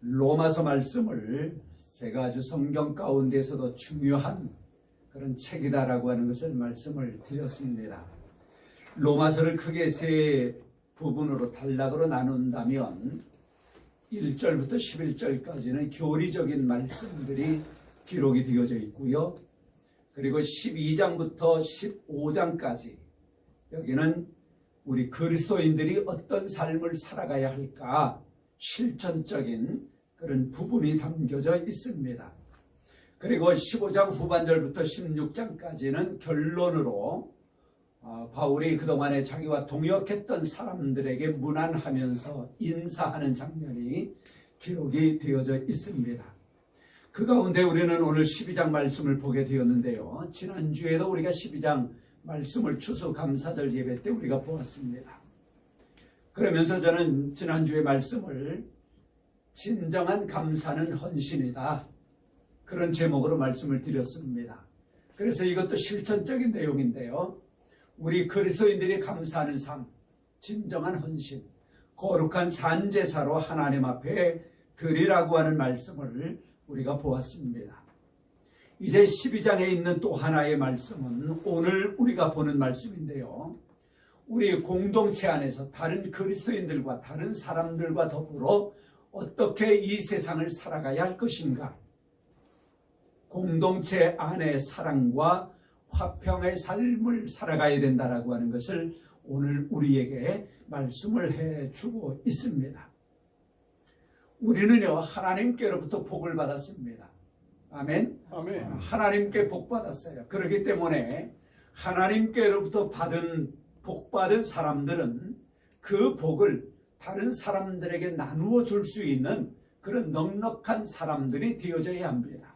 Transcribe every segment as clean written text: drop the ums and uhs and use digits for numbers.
로마서 말씀을 제가 아주 성경 가운데서도 중요한 그런 책이다라고 하는 것을 말씀을 드렸습니다. 로마서를 크게 세 부분으로 단락으로 나눈다면 1절부터 11절까지는 교리적인 말씀들이 기록이 되어져 있고요. 그리고 12장부터 15장까지 여기는 우리 그리스도인들이 어떤 삶을 살아가야 할까 실천적인 그런 부분이 담겨져 있습니다. 그리고 15장 후반절부터 16장까지는 결론으로 바울이 그동안에 자기와 동역했던 사람들에게 문안하면서 인사하는 장면이 기록이 되어져 있습니다. 그 가운데 우리는 오늘 12장 말씀을 보게 되었는데요. 지난주에도 우리가 12장 말씀을 추수감사절 예배 때 우리가 보았습니다. 그러면서 저는 지난주의 말씀을 진정한 감사는 헌신이다, 그런 제목으로 말씀을 드렸습니다. 그래서 이것도 실천적인 내용인데요. 우리 그리스도인들이 감사하는 삶, 진정한 헌신, 거룩한 산제사로 하나님 앞에 드리라고 하는 말씀을 우리가 보았습니다. 이제 12장에 있는 또 하나의 말씀은 오늘 우리가 보는 말씀인데요. 우리 공동체 안에서 다른 그리스도인들과 다른 사람들과 더불어 어떻게 이 세상을 살아가야 할 것인가, 공동체 안의 사랑과 화평의 삶을 살아가야 된다라고 하는 것을 오늘 우리에게 말씀을 해주고 있습니다. 우리는요, 하나님께로부터 복을 받았습니다. 아멘. 아멘. 하나님께 복 받았어요. 그렇기 때문에 하나님께로부터 복받은 사람들은 그 복을 다른 사람들에게 나누어 줄 수 있는 그런 넉넉한 사람들이 되어져야 합니다.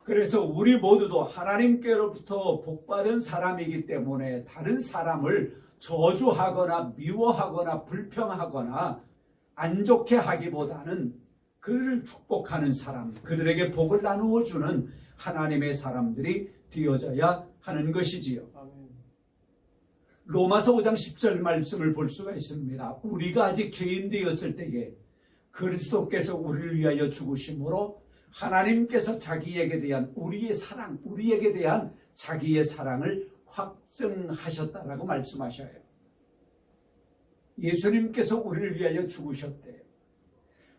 그래서 우리 모두도 하나님께로부터 복받은 사람이기 때문에 다른 사람을 저주하거나 미워하거나 불평하거나 안 좋게 하기보다는 그를 축복하는 사람, 그들에게 복을 나누어 주는 하나님의 사람들이 되어져야 하는 것이지요. 로마서 5장 10절 말씀을 볼 수가 있습니다. 우리가 아직 죄인 되었을 때에 그리스도께서 우리를 위하여 죽으심으로 하나님께서 자기에게 대한 우리의 사랑, 우리에게 대한 자기의 사랑을 확증하셨다라고 말씀하셔요. 예수님께서 우리를 위하여 죽으셨대요.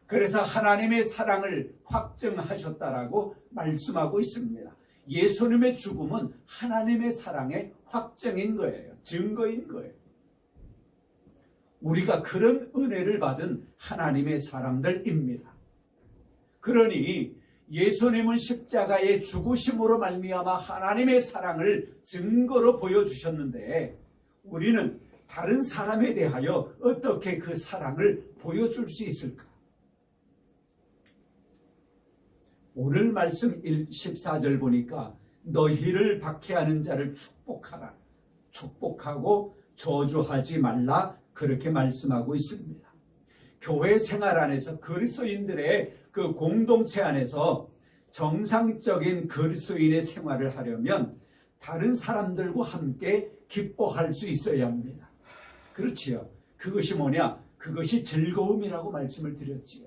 그래서 하나님의 사랑을 확증하셨다라고 말씀하고 있습니다. 예수님의 죽음은 하나님의 사랑의 확증인 거예요. 증거인 거예요. 우리가 그런 은혜를 받은 하나님의 사람들입니다. 그러니 예수님은 십자가의 죽으심으로 말미암아 하나님의 사랑을 증거로 보여주셨는데 우리는 다른 사람에 대하여 어떻게 그 사랑을 보여줄 수 있을까? 오늘 말씀 14절 보니까 너희를 박해하는 자를 축복하라, 축복하고 저주하지 말라, 그렇게 말씀하고 있습니다. 교회 생활 안에서 그리스도인들의 그 공동체 안에서 정상적인 그리스도인의 생활을 하려면 다른 사람들과 함께 기뻐할 수 있어야 합니다. 그렇지요. 그것이 뭐냐? 그것이 즐거움이라고 말씀을 드렸지요.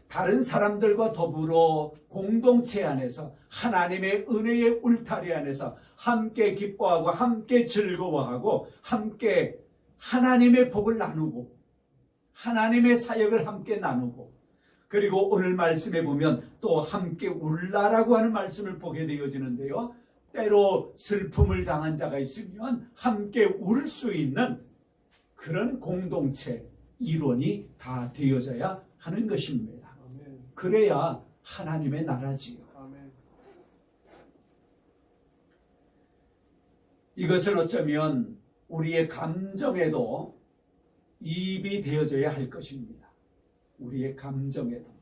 다른 사람들과 더불어 공동체 안에서 하나님의 은혜의 울타리 안에서 함께 기뻐하고 함께 즐거워하고 함께 하나님의 복을 나누고 하나님의 사역을 함께 나누고, 그리고 오늘 말씀에 보면 또 함께 울라라고 하는 말씀을 보게 되어지는데요. 때로 슬픔을 당한 자가 있으면 함께 울 수 있는 그런 공동체 일원이 다 되어져야 하는 것입니다. 그래야 하나님의 나라지요. 이것은 어쩌면 우리의 감정에도 이입이 되어져야 할 것입니다. 우리의 감정에도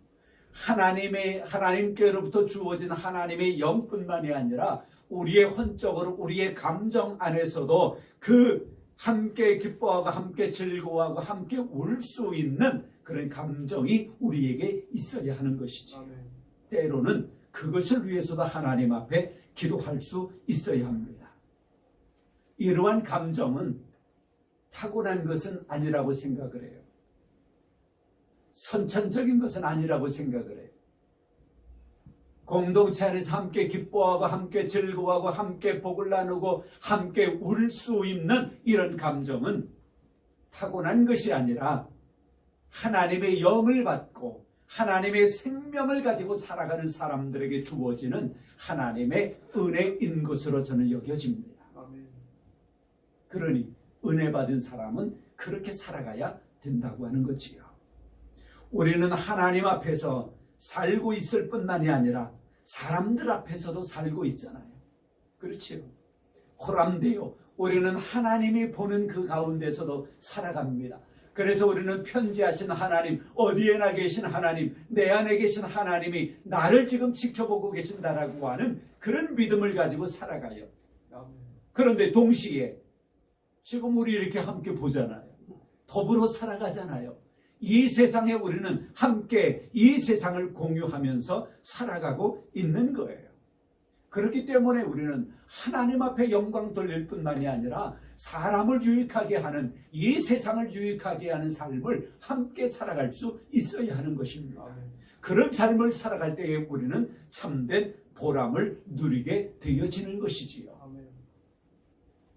하나님께로부터 주어진 하나님의 영뿐만이 아니라 우리의 혼적으로 우리의 감정 안에서도 그 함께 기뻐하고 함께 즐거워하고 함께 울 수 있는 그런 감정이 우리에게 있어야 하는 것이지. 때로는 그것을 위해서도 하나님 앞에 기도할 수 있어야 합니다. 이러한 감정은 타고난 것은 아니라고 생각을 해요. 선천적인 것은 아니라고 생각을 해요. 공동체 안에서 함께 기뻐하고 함께 즐거워하고 함께 복을 나누고 함께 울 수 있는 이런 감정은 타고난 것이 아니라 하나님의 영을 받고 하나님의 생명을 가지고 살아가는 사람들에게 주어지는 하나님의 은혜인 것으로 저는 여겨집니다. 그러니 은혜 받은 사람은 그렇게 살아가야 된다고 하는 거지요. 우리는 하나님 앞에서 살고 있을 뿐만이 아니라 사람들 앞에서도 살고 있잖아요. 그렇지요. 호람되어 우리는 하나님이 보는 그 가운데서도 살아갑니다. 그래서 우리는 편지하신 하나님, 어디에나 계신 하나님, 내 안에 계신 하나님이 나를 지금 지켜보고 계신다라고 하는 그런 믿음을 가지고 살아가요. 그런데 동시에 지금 우리 이렇게 함께 보잖아요. 더불어 살아가잖아요. 이 세상에 우리는 함께 이 세상을 공유하면서 살아가고 있는 거예요. 그렇기 때문에 우리는 하나님 앞에 영광 돌릴 뿐만이 아니라 사람을 유익하게 하는, 이 세상을 유익하게 하는 삶을 함께 살아갈 수 있어야 하는 것입니다. 그런 삶을 살아갈 때에 우리는 참된 보람을 누리게 되어지는 것이지요.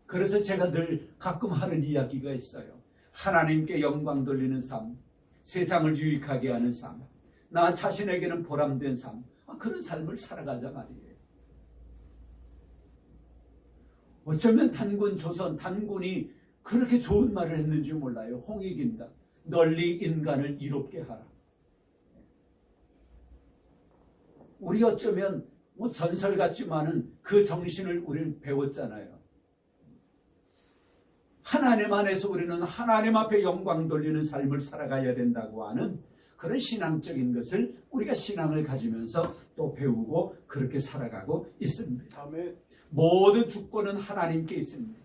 그래서 제가 늘 가끔 하는 이야기가 있어요. 하나님께 영광 돌리는 삶, 세상을 유익하게 하는 삶, 나 자신에게는 보람된 삶, 그런 삶을 살아가자 말이에요. 어쩌면 단군 조선, 단군이 그렇게 좋은 말을 했는지 몰라요. 홍익인다. 널리 인간을 이롭게 하라. 우리 어쩌면 전설 같지만은 그 정신을 우리는 배웠잖아요. 하나님 안에서 우리는 하나님 앞에 영광 돌리는 삶을 살아가야 된다고 하는 그런 신앙적인 것을 우리가 신앙을 가지면서 또 배우고 그렇게 살아가고 있습니다. 아멘. 모든 주권은 하나님께 있습니다.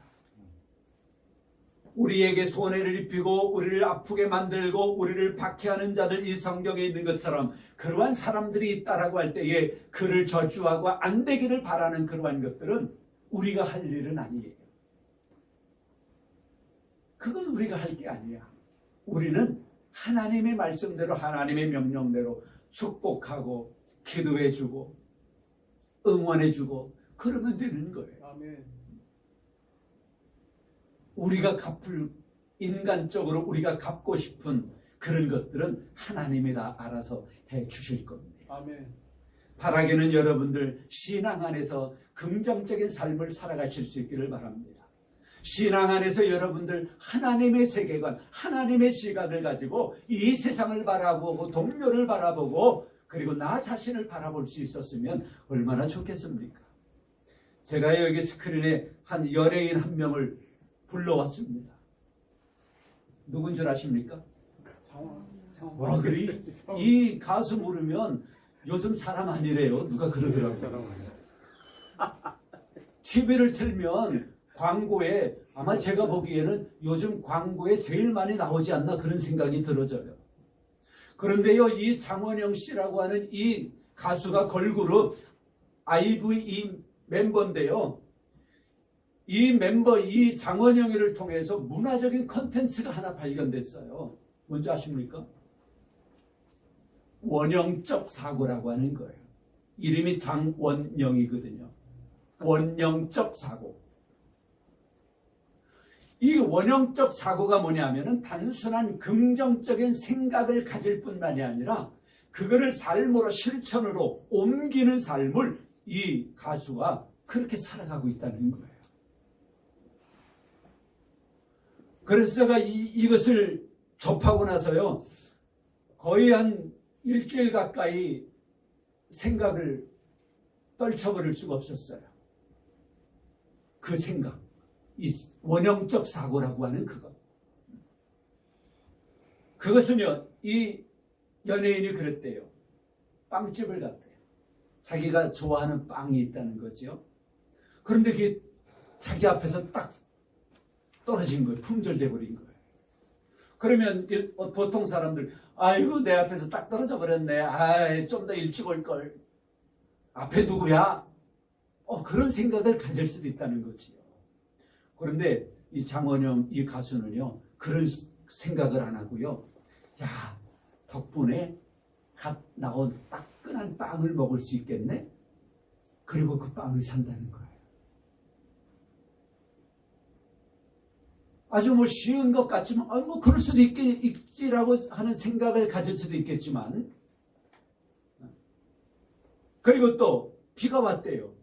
우리에게 손해를 입히고 우리를 아프게 만들고 우리를 박해하는 자들, 이 성경에 있는 것처럼 그러한 사람들이 있다라고 할 때에 그를 저주하고 안 되기를 바라는 그러한 것들은 우리가 할 일은 아니에요. 그건 우리가 할 게 아니야. 우리는 하나님의 말씀대로, 하나님의 명령대로 축복하고 기도해주고 응원해주고 그러면 되는 거예요. 아멘. 우리가 인간적으로 우리가 갚고 싶은 그런 것들은 하나님이 다 알아서 해 주실 겁니다. 아멘. 바라기는 여러분들 신앙 안에서 긍정적인 삶을 살아가실 수 있기를 바랍니다. 신앙 안에서 여러분들 하나님의 세계관, 하나님의 시각을 가지고 이 세상을 바라보고 동료를 바라보고 그리고 나 자신을 바라볼 수 있었으면 얼마나 좋겠습니까? 제가 여기 스크린에 한 연예인 한 명을 불러왔습니다. 누군 줄 아십니까? 와, 그래? 이 가수 모르면 요즘 사람 아니래요. 누가 그러더라고요. TV를 틀면 광고에 아마 제가 보기에는 요즘 광고에 제일 많이 나오지 않나 그런 생각이 들어져요. 그런데요, 이 장원영 씨라고 하는 이 가수가 걸그룹 IVE 멤버인데요. 이 멤버, 이 장원영이를 통해서 문화적인 컨텐츠가 하나 발견됐어요. 뭔지 아십니까? 원형적 사고라고 하는 거예요. 이름이 장원영이거든요. 원형적 사고. 이 원형적 사고가 뭐냐면은 단순한 긍정적인 생각을 가질 뿐만이 아니라 그거를 삶으로, 실천으로 옮기는 삶을 이 가수가 그렇게 살아가고 있다는 거예요. 그래서 제가 이것을 접하고 나서요, 거의 한 일주일 가까이 생각을 떨쳐버릴 수가 없었어요. 그 생각, 이 원형적 사고라고 하는 그것. 그것은요, 이 연예인이 그랬대요. 빵집을 갔대요. 자기가 좋아하는 빵이 있다는 거죠. 그런데 그게 자기 앞에서 딱 떨어진 거예요. 품절돼 버린 거예요. 그러면 보통 사람들, 아이고 내 앞에서 딱 떨어져 버렸네. 아이, 좀 더 일찍 올 걸. 앞에 누구야? 그런 생각을 가질 수도 있다는 거지요. 그런데 이 장원영 이 가수는요, 그런 생각을 안 하고요. 야, 덕분에 갓 나온 따끈한 빵을 먹을 수 있겠네? 그리고 그 빵을 산다는 거예요. 아주 뭐 쉬운 것 같지만, 뭐 그럴 수도 있지라고 하는 생각을 가질 수도 있겠지만, 그리고 또 비가 왔대요.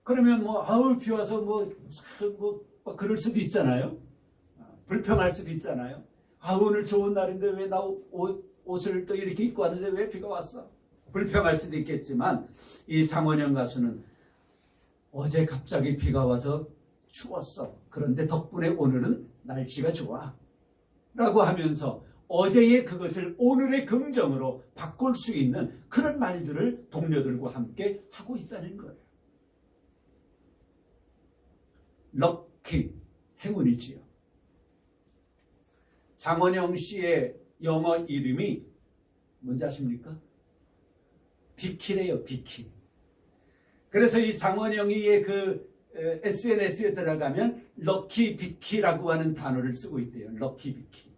그러면 뭐 아우 비 와서 뭐 그럴 수도 있잖아요. 불평할 수도 있잖아요. 아 오늘 좋은 날인데 왜 나 옷을 또 이렇게 입고 왔는데 왜 비가 왔어? 불평할 수도 있겠지만 이 장원영 가수는 어제 갑자기 비가 와서 추웠어. 그런데 덕분에 오늘은 날씨가 좋아. 라고 하면서 어제의 그것을 오늘의 긍정으로 바꿀 수 있는 그런 말들을 동료들과 함께 하고 있다는 거예요. 럭키, 행운이지요. 장원영 씨의 영어 이름이 뭔지 아십니까? 비키래요, 비키. 그래서 이 장원영이의 그 SNS에 들어가면 럭키 비키라고 하는 단어를 쓰고 있대요. 럭키 비키.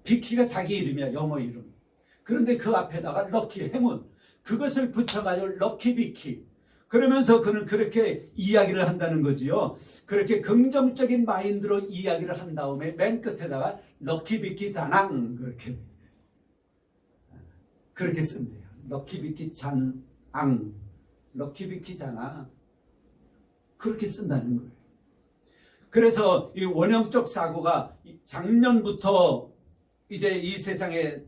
비키가 자기 이름이야, 영어 이름. 그런데 그 앞에다가 럭키, 행운. 그것을 붙여가지고 럭키 비키. 그러면서 그는 그렇게 이야기를 한다는 거지요. 그렇게 긍정적인 마인드로 이야기를 한 다음에 맨 끝에다가 럭키 비키 잔앙 그렇게 쓴대요. 럭키 비키 잔앙, 럭키 비키 잔앙 그렇게 쓴다는 거예요. 그래서 이 원형적 사고가 작년부터 이제 이 세상에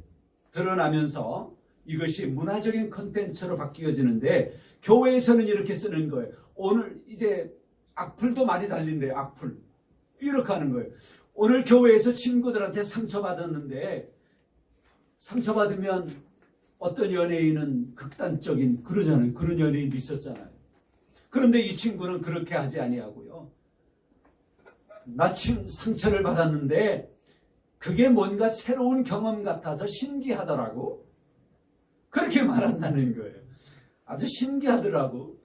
드러나면서 이것이 문화적인 콘텐츠로 바뀌어지는데 교회에서는 이렇게 쓰는 거예요. 오늘 이제 악플도 많이 달린대요. 악플. 이렇게 하는 거예요. 오늘 교회에서 친구들한테 상처받았는데 상처받으면 어떤 연예인은 극단적인 그러잖아요. 그런 연예인도 있었잖아요. 그런데 이 친구는 그렇게 하지 아니하고요. 나 상처를 받았는데 그게 뭔가 새로운 경험 같아서 신기하더라고. 그렇게 말한다는 거예요. 아주 신기하더라고.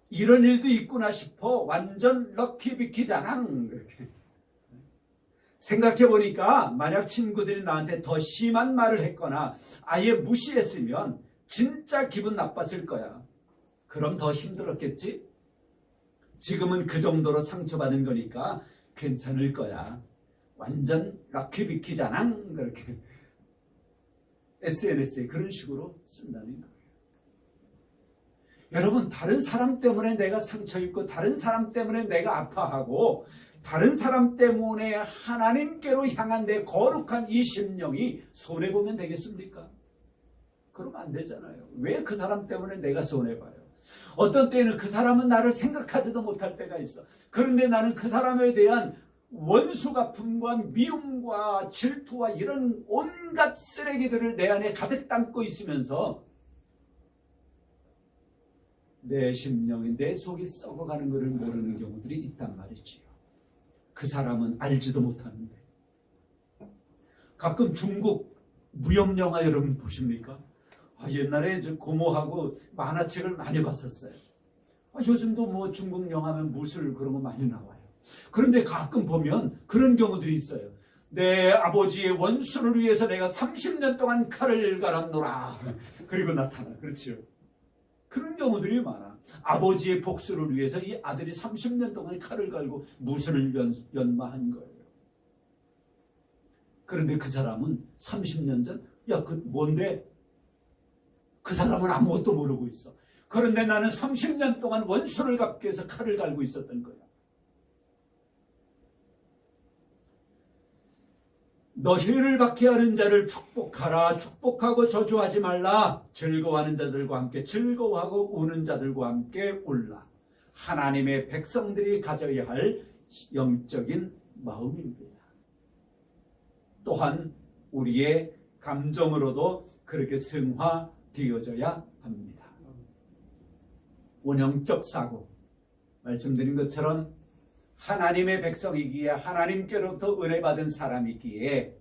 이런 일도 있구나 싶어. 완전 럭키비키잖아. 그렇게. 생각해보니까 만약 친구들이 나한테 더 심한 말을 했거나 아예 무시했으면 진짜 기분 나빴을 거야. 그럼 더 힘들었겠지? 지금은 그 정도로 상처받은 거니까 괜찮을 거야. 완전 럭키비키잖아. 그렇게 SNS에 그런 식으로 쓴다는 거예요. 여러분, 다른 사람 때문에 내가 상처 입고 다른 사람 때문에 내가 아파하고 다른 사람 때문에 하나님께로 향한 내 거룩한 이 심령이 손해보면 되겠습니까? 그러면 안 되잖아요. 왜 그 사람 때문에 내가 손해봐요? 어떤 때는 그 사람은 나를 생각하지도 못할 때가 있어. 그런데 나는 그 사람에 대한 원수 갚음과 미움과 질투와 이런 온갖 쓰레기들을 내 안에 가득 담고 있으면서 내 심령이 내 속이 썩어가는 것을 모르는 경우들이 있단 말이지요. 그 사람은 알지도 못하는데. 가끔 중국 무협영화 여러분 보십니까? 옛날에 저 고모하고 만화책을 많이 봤었어요. 요즘도 뭐 중국 영화면 무술 그런 거 많이 나와요. 그런데 가끔 보면 그런 경우들이 있어요. 내 아버지의 원수를 위해서 내가 30년 동안 칼을 갈았노라. 그리고 나타나. 그렇죠. 그런 경우들이 많아. 아버지의 복수를 위해서 이 아들이 30년 동안 칼을 갈고 무술을 연마한 거예요. 그런데 그 사람은 30년 전, 야, 그 뭔데? 그 사람은 아무것도 모르고 있어. 그런데 나는 30년 동안 원수를 갚기 위해서 칼을 갈고 있었던 거야. 너희를 받게 하는 자를 축복하라. 축복하고 저주하지 말라. 즐거워하는 자들과 함께 즐거워하고 우는 자들과 함께 울라. 하나님의 백성들이 가져야 할 영적인 마음입니다. 또한 우리의 감정으로도 그렇게 승화되어져야 합니다. 원형적 사고, 말씀드린 것처럼 하나님의 백성이기에 하나님께로부터 은혜 받은 사람이기에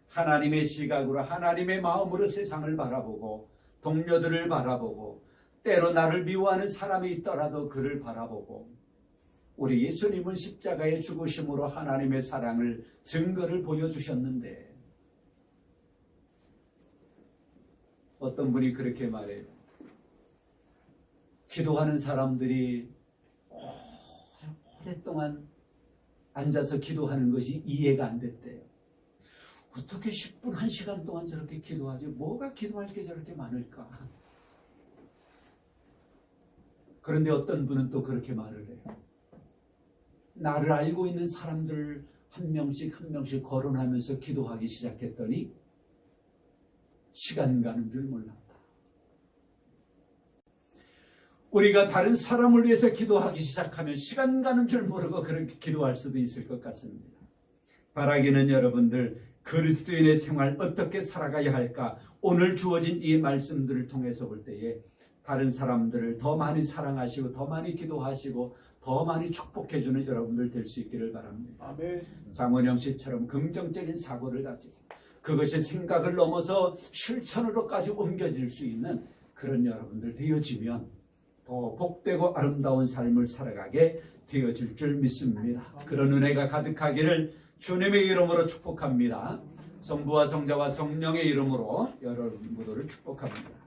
하나님의 시각으로 하나님의 마음으로 세상을 바라보고 동료들을 바라보고 때로 나를 미워하는 사람이 있더라도 그를 바라보고 우리 예수님은 십자가의 죽으심으로 하나님의 사랑을 증거를 보여주셨는데 어떤 분이 그렇게 말해요. 기도하는 사람들이 오랫동안 앉아서 기도하는 것이 이해가 안 됐대요. 어떻게 10분, 1시간 동안 저렇게 기도하지? 뭐가 기도할 게 저렇게 많을까? 그런데 어떤 분은 또 그렇게 말을 해요. 나를 알고 있는 사람들 한 명씩 한 명씩 거론하면서 기도하기 시작했더니 시간 가는 줄 몰랐다. 우리가 다른 사람을 위해서 기도하기 시작하면 시간 가는 줄 모르고 그렇게 기도할 수도 있을 것 같습니다. 바라기는 여러분들 그리스도인의 생활 어떻게 살아가야 할까? 오늘 주어진 이 말씀들을 통해서 볼 때에 다른 사람들을 더 많이 사랑하시고 더 많이 기도하시고 더 많이 축복해주는 여러분들 될 수 있기를 바랍니다. 아멘. 장원영 씨처럼 긍정적인 사고를 가지고 그것이 생각을 넘어서 실천으로까지 옮겨질 수 있는 그런 여러분들 되어지면 더 복되고 아름다운 삶을 살아가게 되어질 줄 믿습니다. 그런 은혜가 가득하기를 주님의 이름으로 축복합니다. 성부와 성자와 성령의 이름으로 여러분 모두를 축복합니다.